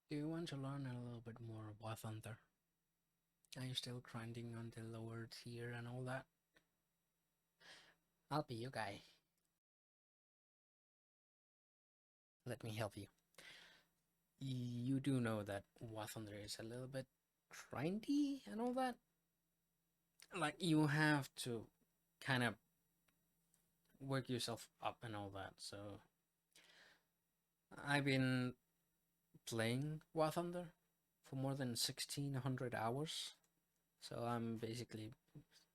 Do you want to learn a little bit more War Thunder? Are you still grinding on the lower tier and all that? I'll be your guy. Let me help you. You do know that War Thunder is a little bit grindy and all that? Like, you have to kind of work yourself up and all that. So, I've been playing War Thunder for more than 1600 hours. So, I'm basically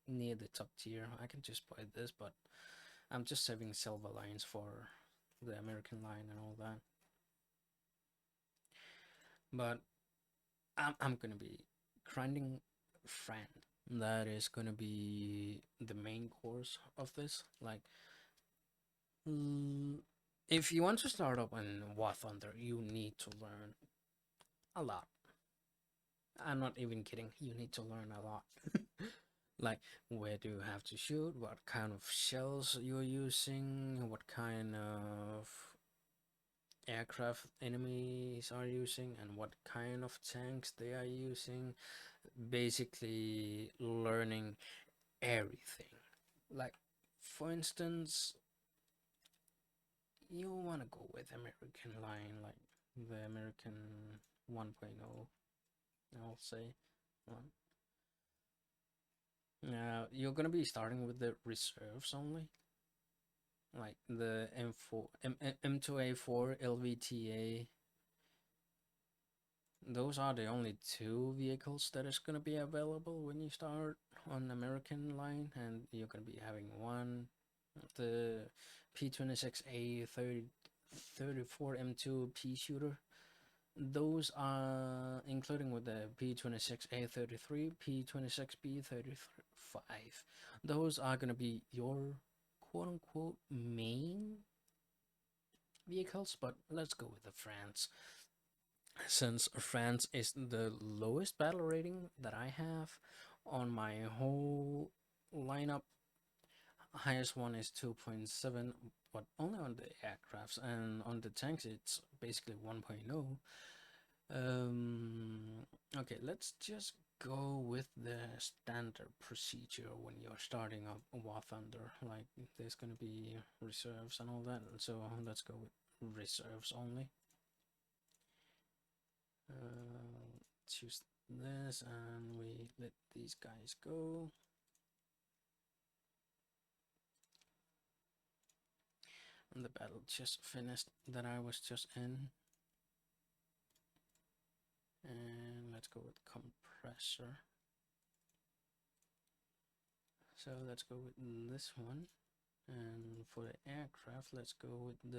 near the top tier. I can just buy this, but I'm just saving silver lines for the American line and all that. But I'm gonna be grinding friend. That is gonna be the main course of this. Like, if you want to start up in War Thunder, you need to learn a lot. I'm not even kidding. You need to learn a lot. Like, where do you have to shoot? What kind of shells you're using? What kind of aircraft enemies are using, and what kind of tanks they are using. Basically learning everything. Like, for instance, you want to go with American line, like the American 1.0, I'll say. Now you're gonna be starting with the reserves only, like the M4, M2A4, LVTA. Those are the only two vehicles that is going to be available when you start on American line, and you're going to be having one, the P26A 34 M2 P shooter. Those are including with the P26A 33, P26B 35. Those are going to be your quote unquote main vehicles, but let's go with the France, since France is the lowest battle rating that I have on my whole lineup. Highest one is 2.7, but only on the aircrafts, and on the tanks it's basically 1.0. Okay, let's just go with the standard procedure when you're starting up War Thunder. Like, there's gonna be reserves and all that, so let's go with reserves only. Choose this and we let these guys go. And the battle just finished that I was just in. And let's go with compressor. So let's go with this one. And for the aircraft, let's go with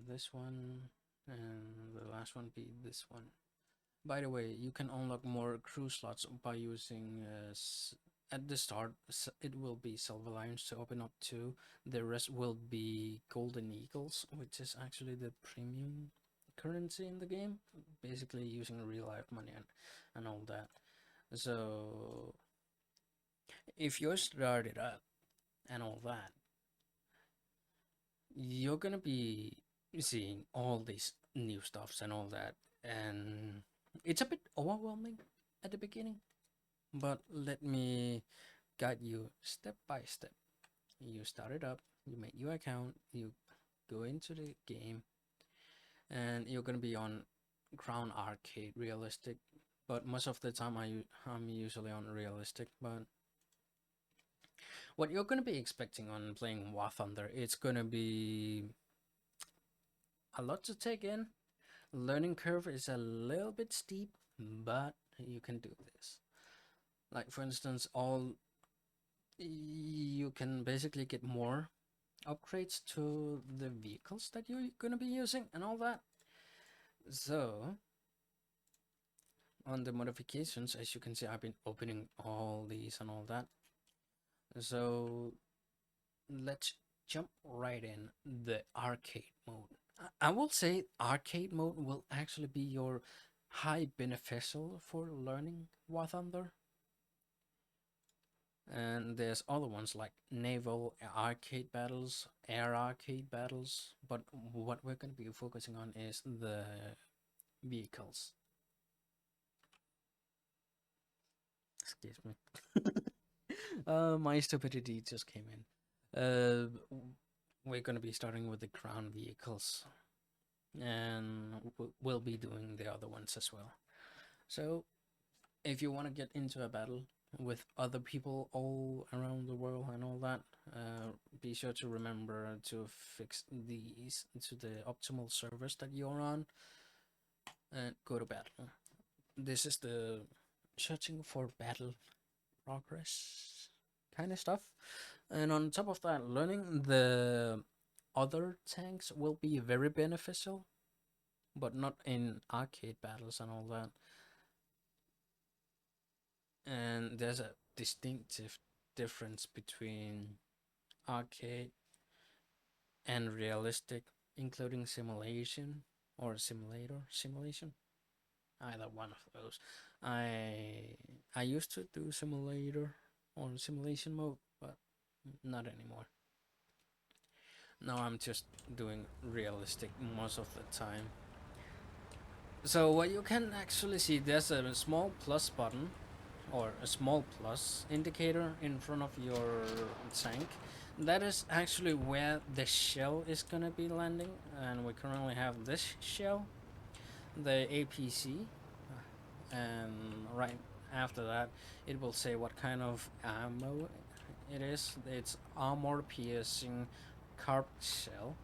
this one, and the last one be this one. By the way, you can unlock more crew slots by using at the start it will be silver lions to open up to. The rest will be golden eagles, which is actually the premium currency in the game, basically using real life money and all that. So if you started up and all that, you're gonna be seeing all these new stuffs and all that, and it's a bit overwhelming at the beginning, but let me guide you step by step. You start it up, you make your account, you go into the game, and you're gonna be on Crown Arcade Realistic, but most of the time I'm usually on Realistic. But what you're gonna be expecting on playing War Thunder, it's gonna be a lot to take in. Learning curve is a little bit steep, but you can do this. Like, for instance, all you can basically get more upgrades to the vehicles that you're gonna be using and all that. So on the modifications, as you can see, I've been opening all these and all that. So let's jump right in the arcade mode. I will say arcade mode will actually be your high beneficial for learning War Thunder. And there's other ones like naval arcade battles, air arcade battles, but what we're going to be focusing on is the vehicles. Excuse me. My stupidity just came in. We're going to be starting with the ground vehicles, and we'll be doing the other ones as well. So if you want to get into a battle with other people all around the world and all that, be sure to remember to fix these to the optimal servers that you're on and go to battle. This is the searching for battle progress kind of stuff. And on top of that, learning the other tanks will be very beneficial, but not in arcade battles and all that. And there's a distinctive difference between arcade and realistic, including simulation or simulation, either one of those. I used to do simulator or simulation mode, but not anymore. Now I'm just doing realistic most of the time. So what you can actually see, there's a small plus button or a small plus indicator in front of your tank. That is actually where the shell is gonna be landing, and we currently have this shell, the APC, and right after that it will say what kind of ammo it is. It's armor piercing carb shell,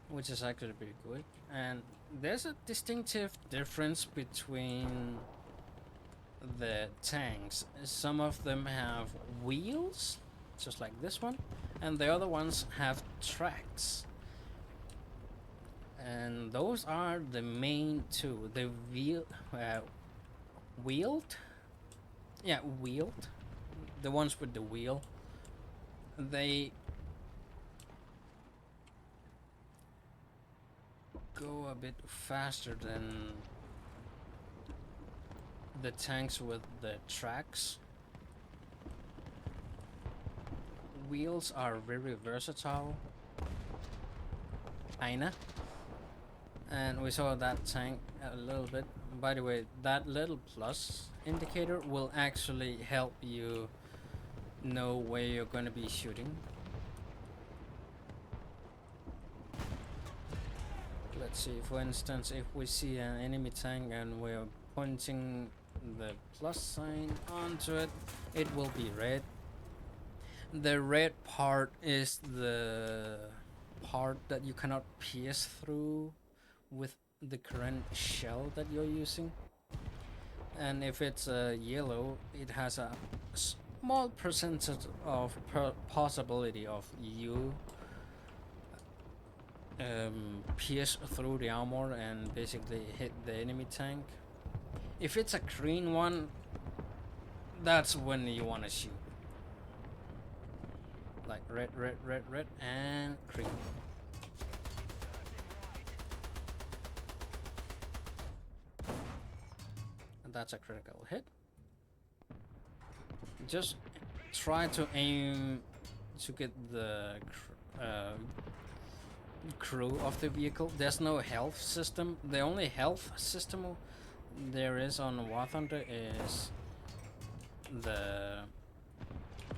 which is actually pretty good. And there's a distinctive difference between the tanks. Some of them have wheels, just like this one, and the other ones have tracks. And those are the main two. The wheeled, yeah, wheeled, the ones with the wheel, they go a bit faster than the tanks with the tracks. Wheels are very versatile, kinda. And we saw that tank a little bit. By the way, that little plus indicator will actually help you know where you're going to be shooting. Let's see, for instance, if we see an enemy tank and we're pointing the plus sign onto it, it will be red. The red part is the part that you cannot pierce through with the current shell that you're using. And if it's yellow, it has a small percentage of possibility of you pierce through the armor and basically hit the enemy tank. If it's a green one, that's when you want to shoot. Like red, and green. And that's a critical hit. Just try to aim to get the crew of the vehicle. There's no health system. The only health system there is on War Thunder is the,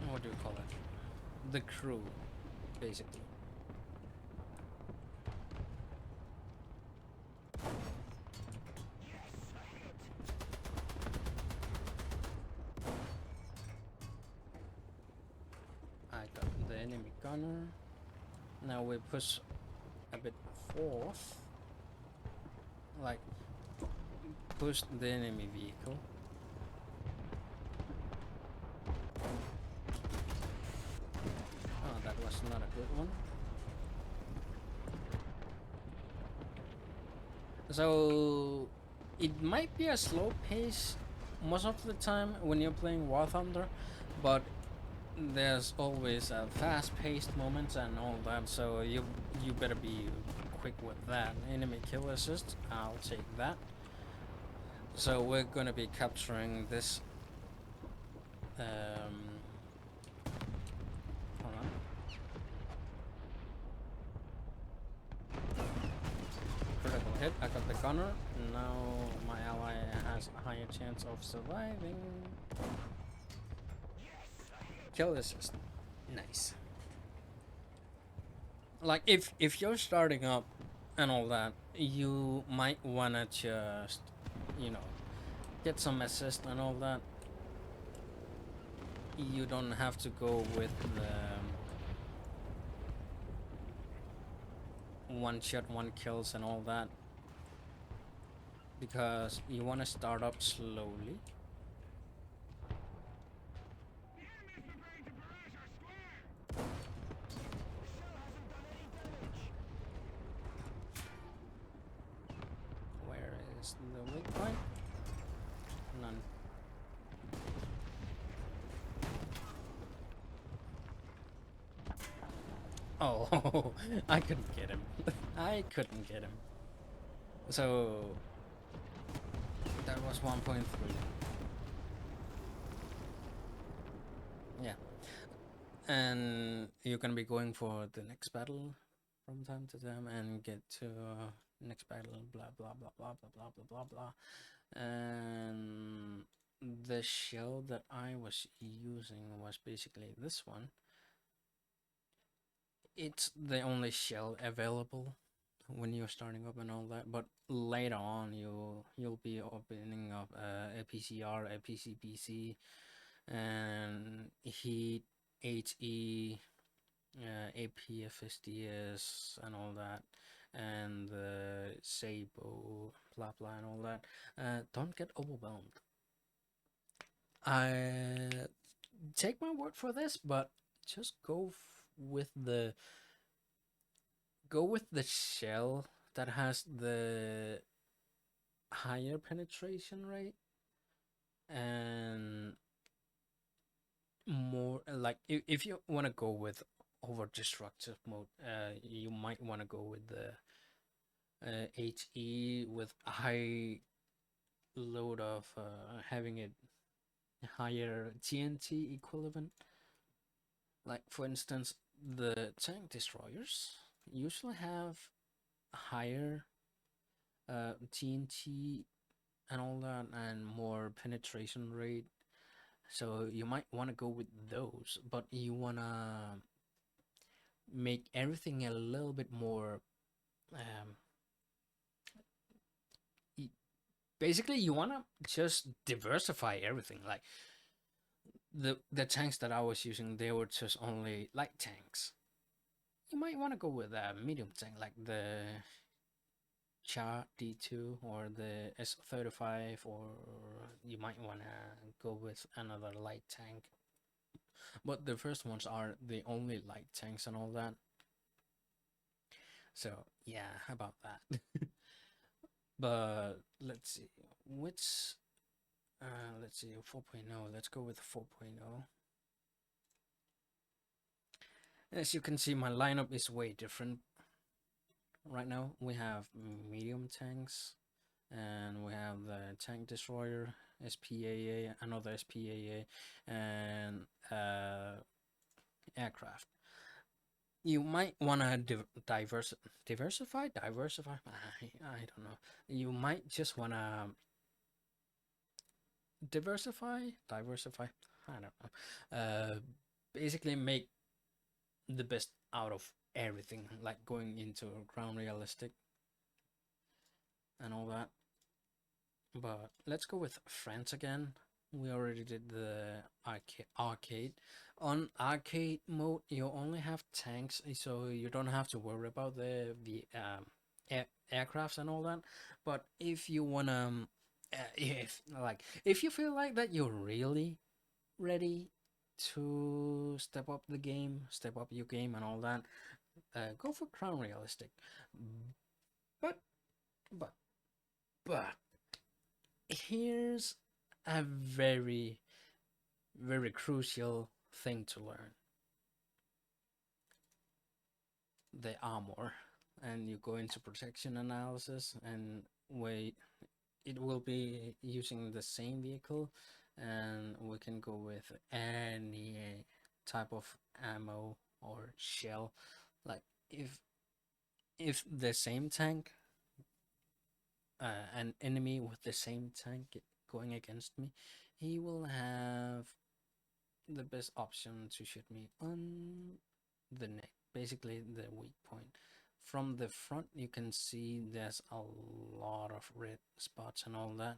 what do you call it? The crew, basically. I got the enemy gunner. Now we push a bit forth, like push the enemy vehicle. Oh, that was not a good one. So it might be a slow pace most of the time when you're playing War Thunder, but there's always a fast-paced moment and all that, so you better be quick with that. Enemy kill assist, I'll take that. So we're gonna be capturing this hit. I got the gunner. Now my ally has a higher chance of surviving. Kill assist. Nice. Like if you're starting up and all that, you might wanna just, you know, get some assist and all that. You don't have to go with the one shot, one kills and all that, because you want to start up slowly. Where is the weak point? None. Oh, I couldn't get him. I couldn't get him. So that was 1.3. Yeah. And you're gonna be going for the next battle from time to time and get to next battle, blah blah blah blah blah blah blah blah blah. And the shell that I was using was basically this one. It's the only shell available when you're starting up and all that, but later on you'll be opening up a PCR, a PCPC, and heat, HE, APFSDS and all that, and the Sabo, blah blah and all that. Don't get overwhelmed. I take my word for this, but just with the shell that has the higher penetration rate and more, like if you want to go with over destructive mode, you might want to go with the HE with a high load of having it higher TNT equivalent. Like for instance, the tank destroyers usually have higher TNT and all that, and more penetration rate. So you might want to go with those, but you want to make everything a little bit more um, basically you want to just diversify everything. Like the tanks that I was using, they were just only light tanks. You might want to go with a medium tank like the Char D2 or the S35, or you might want to go with another light tank. But the first ones are the only light tanks and all that. So yeah, about that. But let's see, which let's see, 4.0. Let's go with 4.0. As you can see, my lineup is way different. Right now we have medium tanks, and we have the tank destroyer, SPAA, another SPAA, and aircraft. You might want to diversify. I don't know. You might just want to diversify. I don't know. Basically make the best out of everything, like going into ground realistic and all that. But let's go with France again. We already did the arcade. On arcade mode, you only have tanks, so you don't have to worry about the aircrafts and all that. But if you wanna, if you feel like that you're really ready to step up the game, step up your game and all that, go for crown realistic. But but but here's a very crucial thing to learn: the armor. And you go into protection analysis, and wait, it will be using the same vehicle, and we can go with any type of ammo or shell. Like if the same tank an enemy with the same tank going against me, he will have the best option to shoot me on the neck, basically the weak point. From the front, you can see there's a lot of red spots and all that.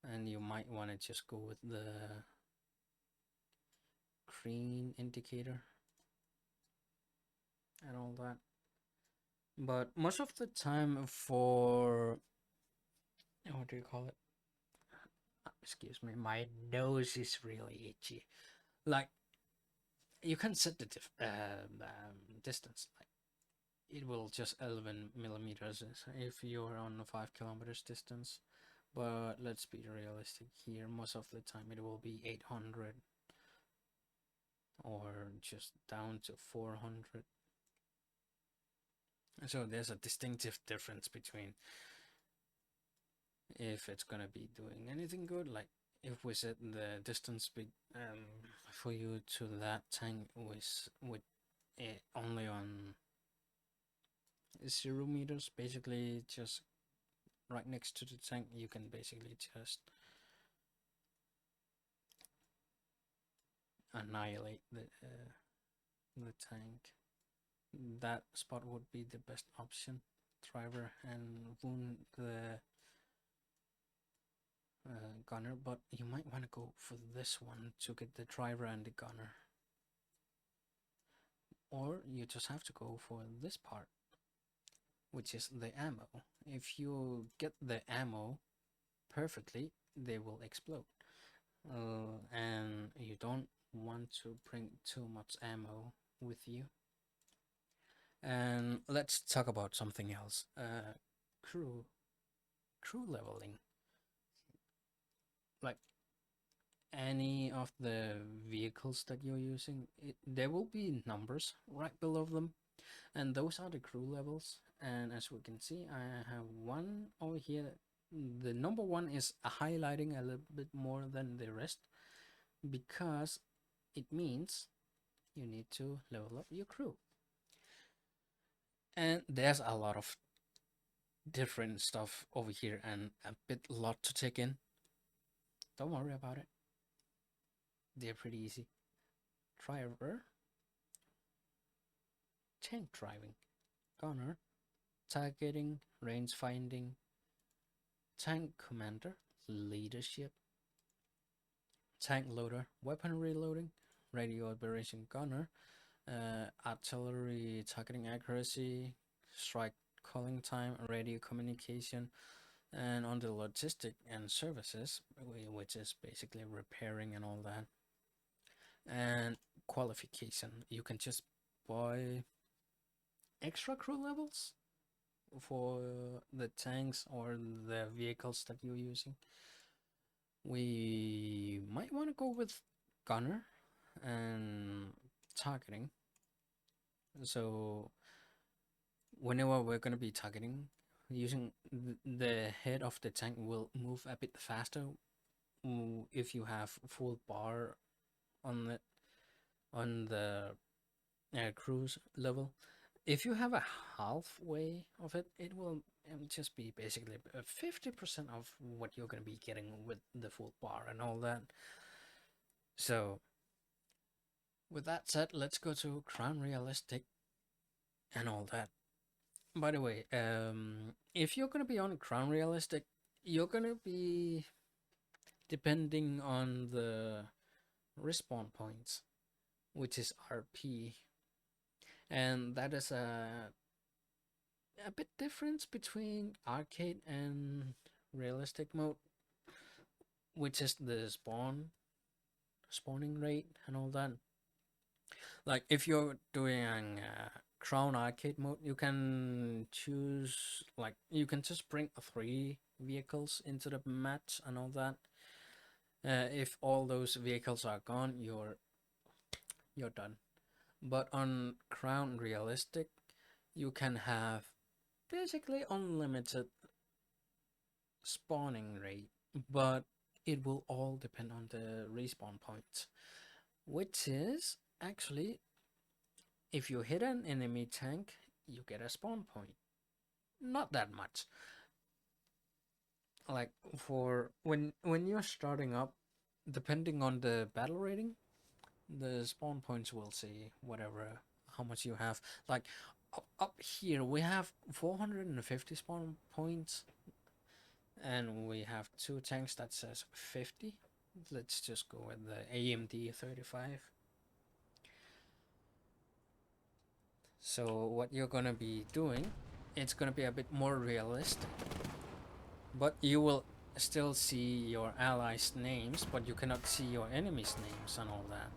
And you might want to just go with the green indicator and all that. But most of the time for, what do you call it? Excuse me, my nose is really itchy. Like, you can set the distance. Like, it will just 11 millimeters if you're on a 5 kilometers distance. But let's be realistic here. Most of the time it will be 800 or just down to 400. So there's a distinctive difference between if it's gonna be doing anything good. Like if we set the distance for you to that tank with it only on 0 meters, basically just right next to the tank, you can basically just annihilate the tank. That spot would be the best option, driver, and wound the gunner, but you might want to go for this one to get the driver and the gunner, or you just have to go for this part, which is the ammo. If you get the ammo perfectly, they will explode, and you don't want to bring too much ammo with you. And let's talk about something else. Crew leveling. Like any of the vehicles that you're using, there will be numbers right below them, and those are the crew levels. And as we can see, I have one over here. The number one is highlighting a little bit more than the rest because it means you need to level up your crew. And there's a lot of different stuff over here and a lot to take in. Don't worry about it. They're pretty easy. Driver, tank driving, gunner, targeting, range finding, tank commander, leadership, tank loader, weapon reloading, radio operation gunner, artillery targeting accuracy, strike calling time, radio communication, and on the logistic and services, which is basically repairing and all that. And qualification, you can just buy extra crew levels for the tanks or the vehicles that you're using. We might want to go with gunner and targeting. So whenever we're going to be targeting, using the head of the tank will move a bit faster if you have full bar on the cruise level. If you have a halfway of it, it will just be basically 50% of what you're going to be getting with the full bar and all that. So with that said, let's go to Crown Realistic and all that. By the way, if you're going to be on Crown Realistic, you're going to be depending on the respawn points, which is RP. And that is a bit difference between arcade and realistic mode, which is the spawning rate and all that. Like if you're doing Crown arcade mode, you can choose, like you can just bring 3 vehicles into the match and all that. If all those vehicles are gone, you're done. But on Crown Realistic, you can have basically unlimited spawning rate, but it will all depend on the respawn points, which is actually if you hit an enemy tank, you get a spawn point. not that much. Like for when you're starting up, depending on the battle rating, the spawn points will say whatever how much you have. Like up here we have 450 spawn points, and we have two tanks that says 50. Let's just go with the AMD 35. So what you're gonna be doing, it's gonna be a bit more realistic, but you will still see your allies' names, but you cannot see your enemies' names and all that.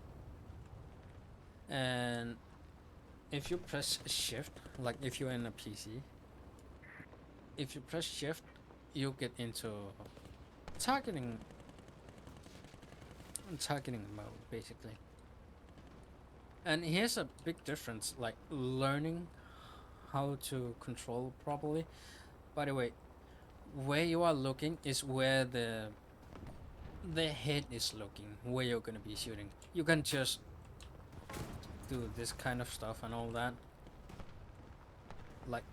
And if you press shift, like if you're in a PC, if you press shift, you get into targeting targeting mode basically. And here's a big difference, like learning how to control properly. By the way, where you are looking is where the head is looking, where you're gonna be shooting. You can just do this kind of stuff and all that. Like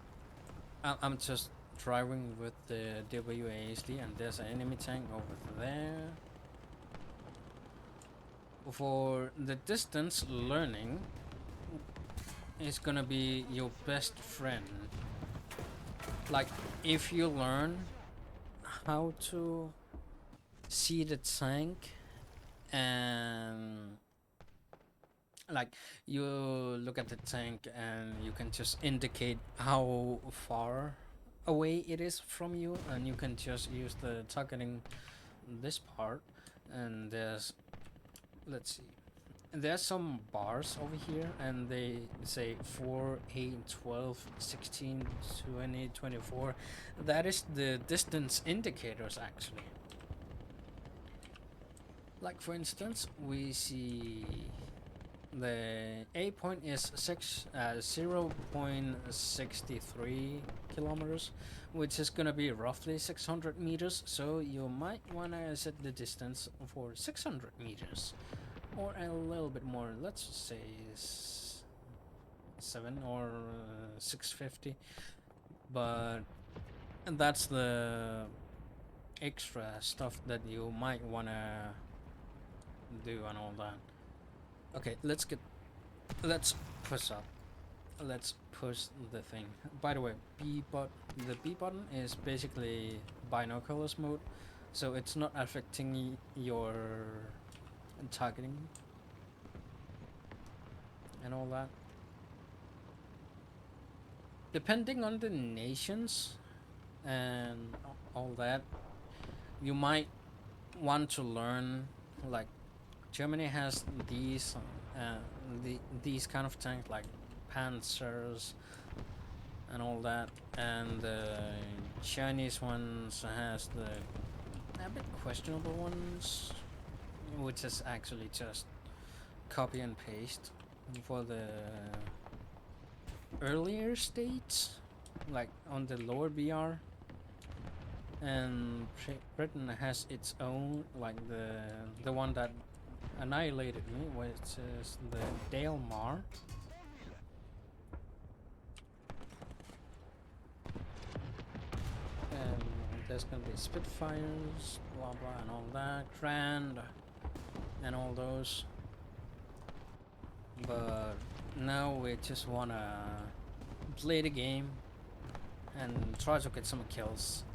I'm just driving with the WASD, and there's an enemy tank over there. For the distance learning is gonna be your best friend. Like if you learn how to see the tank, and like you look at the tank and you can just indicate how far away it is from you, and you can just use the targeting this part. And let's see, there's some bars over here, and they say 4, 8, 12, 16, 20, 24. That is the distance indicators actually. Like for instance, we see the A point is 0.63 kilometers, which is gonna be roughly 600 meters. So you might wanna set the distance for 600 meters, or a little bit more. Let's say 7 or 650. But that's the extra stuff that you might wanna do and all that. Okay, let's push up. Let's push the thing. By the way, the B button is basically binoculars mode, so it's not affecting your targeting and all that. Depending on the nations and all that, you might want to learn. Like Germany has these kind of tanks like Panzers and all that, and the Chinese ones has the a bit questionable ones, which is actually just copy and paste for the earlier states, like on the lower BR. And Britain has its own, like the one that annihilated me, which is the Dalmar. And there's gonna be Spitfires, blah blah, and all that, Grand, and all those. But now we just wanna play the game and try to get some kills.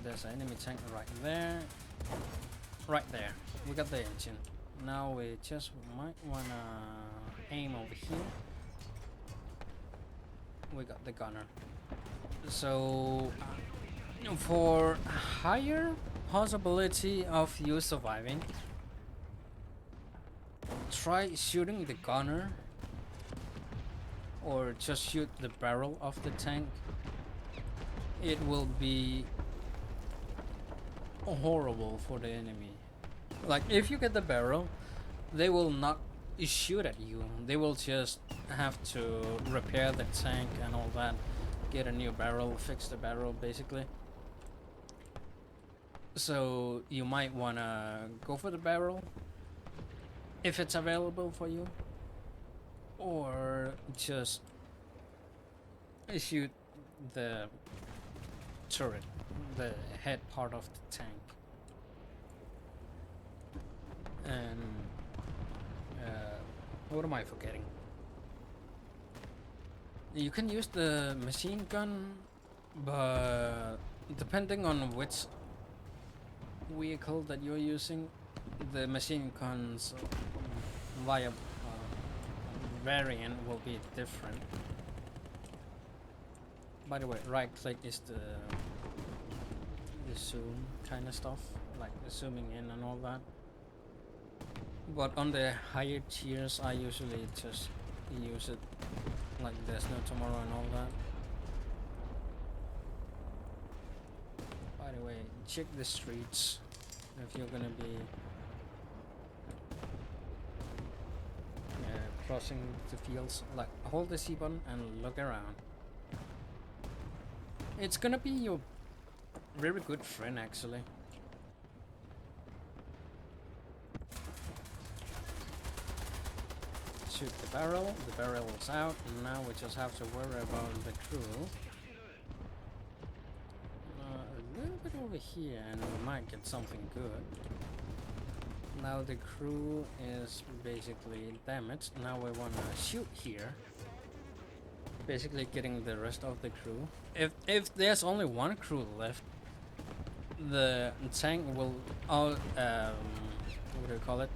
There's an enemy tank right there. Right there. We got the engine. Now we just might wanna aim over here. We got the gunner. So for higher possibility of you surviving, try shooting the gunner, or just shoot the barrel of the tank. It will be horrible for the enemy. Like if you get the barrel, they will not shoot at you. They will just have to repair the tank and all that, get a new barrel, fix the barrel basically. So you might wanna go for the barrel if it's available for you, or just shoot the turret, the head part of the tank. And what am I forgetting? You can use the machine gun, but depending on which vehicle that you're using, the machine gun's variant will be different. By the way, right click is the zoom kind of stuff, like zooming in and all that. But on the higher tiers, I usually just use it like there's no tomorrow and all that. By the way, check the streets if you're gonna be crossing the fields. Like, hold the C button and look around. It's gonna be your very good friend, actually. Shoot the barrel is out, and now we just have to worry about the crew. A little bit over here, and we might get something good. Now the crew is basically damaged. Now we wanna shoot here. Basically getting the rest of the crew. If there's only one crew left, the tank will what do you call it?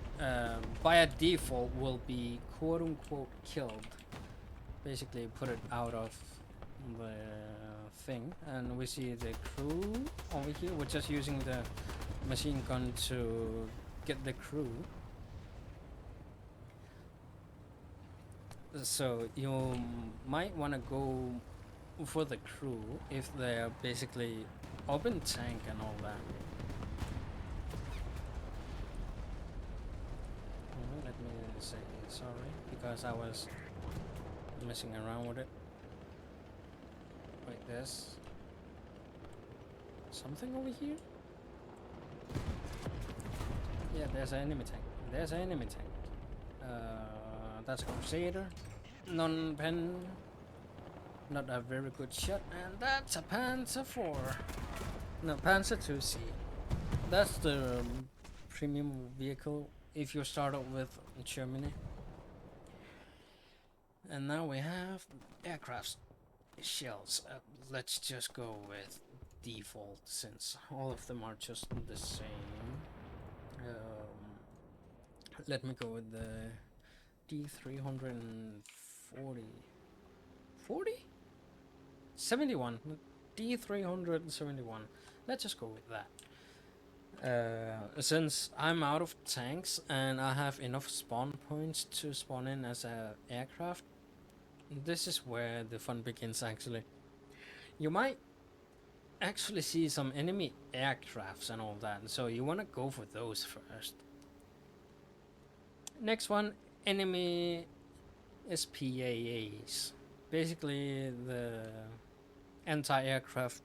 By a default will be quote unquote killed. Basically put it out of the thing, and we see the crew over here. We're just using the machine gun to get the crew. So you might want to go for the crew if they're basically open tank and all that. Let me say sorry because I was messing around with it. Wait, there's something over here? Yeah, there's an enemy tank. There's an enemy tank. That's a Crusader. Non-pen. Not a very good shot. And that's a Panzer 4. No, Panzer 2C. That's the premium vehicle if you start up with Germany. And now we have aircraft shells. Let's just go with default since all of them are just the same. Let me go with the D340. 40? 71. D371. Let's just go with that. Since I'm out of tanks and I have enough spawn points to spawn in as a aircraft, this is where the fun begins actually. You might actually see some enemy aircrafts and all that, so you want to go for those first. Next one, enemy SPAAs. Basically the anti-aircraft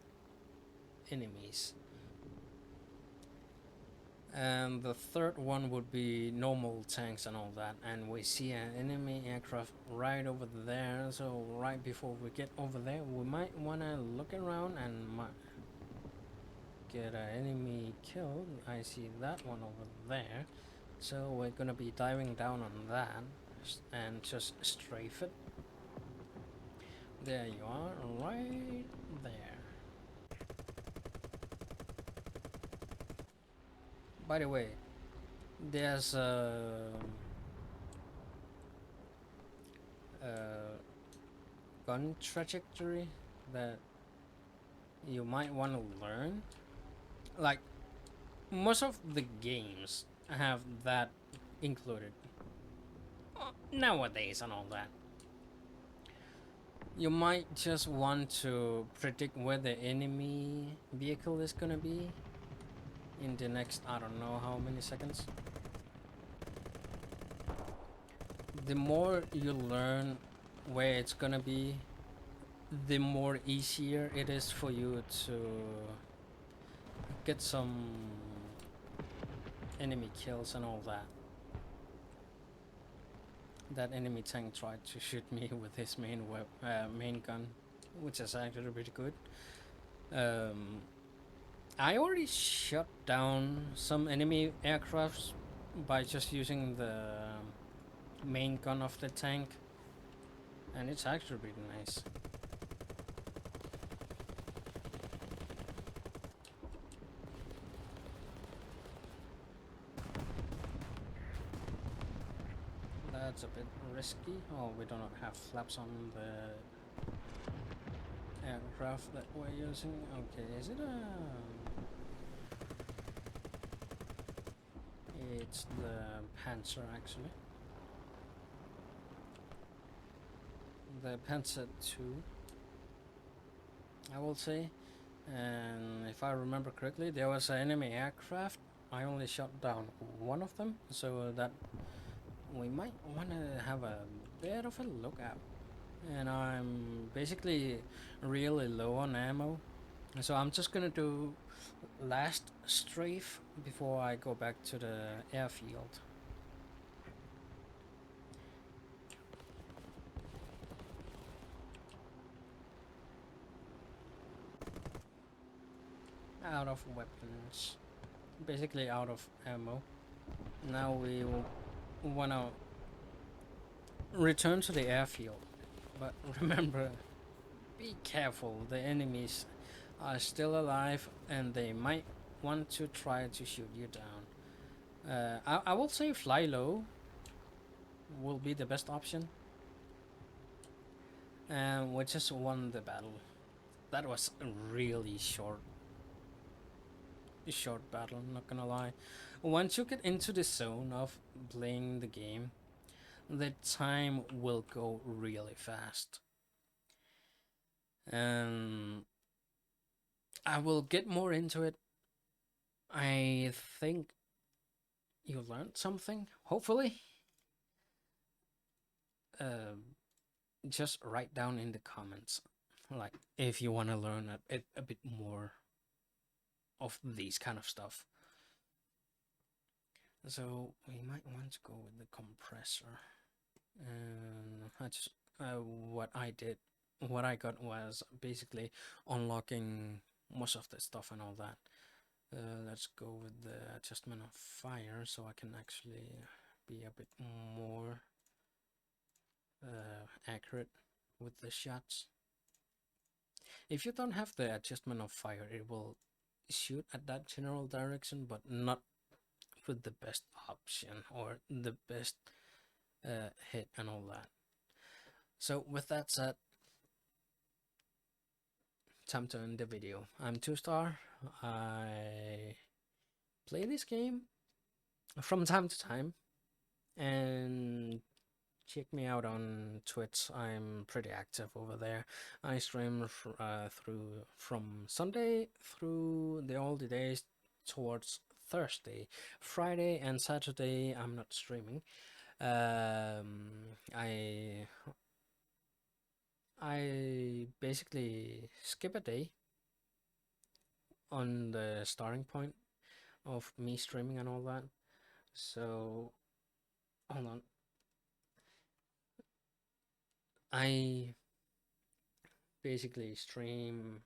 enemies. And the third one would be normal tanks and all that, and we see an enemy aircraft right over there, so right before we get over there we might want to look around and get an enemy killed. I see that one over there, so we're gonna be diving down on that and just strafe it. There you are, right there. By the way, there's a gun trajectory that you might want to learn. Like, most of the games have that included nowadays and all that. You might just want to predict where the enemy vehicle is gonna be in the next, I don't know how many seconds. The more you learn where it's gonna be, the more easier it is for you to get some enemy kills and all that. That enemy tank tried to shoot me with his main gun. which is actually pretty good. Um, I already shut down some enemy aircrafts by just using the main gun of the tank, and it's actually pretty nice. That's a bit risky. Oh, we do not have flaps on the aircraft that we're using. Okay, is it a... It's the Panzer actually. The Panzer II, I will say. And if I remember correctly, there was an enemy aircraft. I only shot down one of them, so that we might want to have a bit of a look at. And I'm basically really low on ammo, so I'm just gonna do last strafe before I go back to the airfield. Out of weapons, basically out of ammo. Now we wanna return to the airfield, but remember, be careful, the enemies are still alive and they might want to try to shoot you down. I will say fly low will be the best option, and we just won the battle. That was a really short battle, not gonna lie. Once you get into the zone of playing the game, the time will go really fast. And I will get more into it. I think you learned something, hopefully. Just write down in the comments, like, if you want to learn a bit more of these kind of stuff. So we might want to go with the compressor. And I just what I got was basically unlocking most of the stuff and all that. Let's go with the adjustment of fire so I can actually be a bit more accurate with the shots. If you don't have the adjustment of fire, it will shoot at that general direction, but not with the best option or the best hit and all that. So with that said, time to end the video. I'm 2star. I play this game from time to time, and check me out on Twitch. I'm pretty active over there. I stream from Sunday through the older days towards Thursday. Friday and Saturday I'm not streaming. I basically skip a day on the starting point of me streaming and all that. So hold on. I basically stream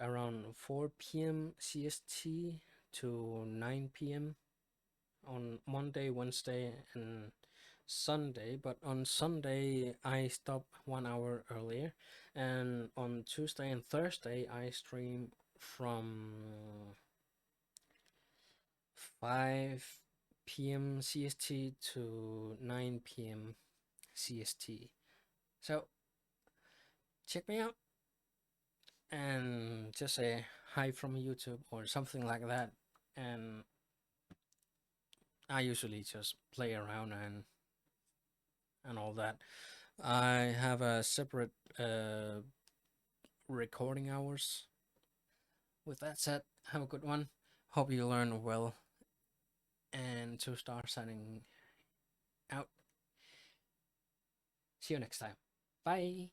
around 4 p.m. CST to 9 p.m. on Monday, Wednesday, and Sunday. But on Sunday, I stop 1 hour earlier, and on Tuesday and Thursday, I stream from 5 p.m. CST to 9 p.m. CST. So check me out and just say hi from YouTube or something like that. And I usually just play around and all that. I have a separate recording hours. With that said, have a good one. Hope you learn well. And 2star signing out. See you next time. Bye.